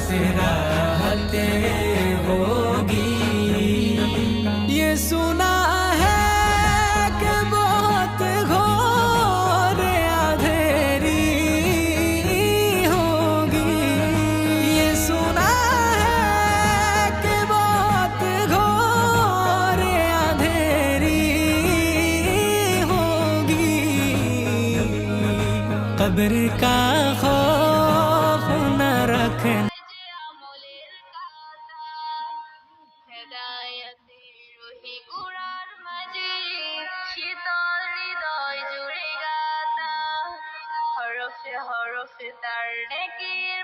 से राहतें होगी। ये सुना है कि बहुत घोर अंधेरी होगी। ये सुना है कि बहुत घोर अंधेरी होगी। कब्र का खौफ न रखना। হরফে হরফে তার নেকির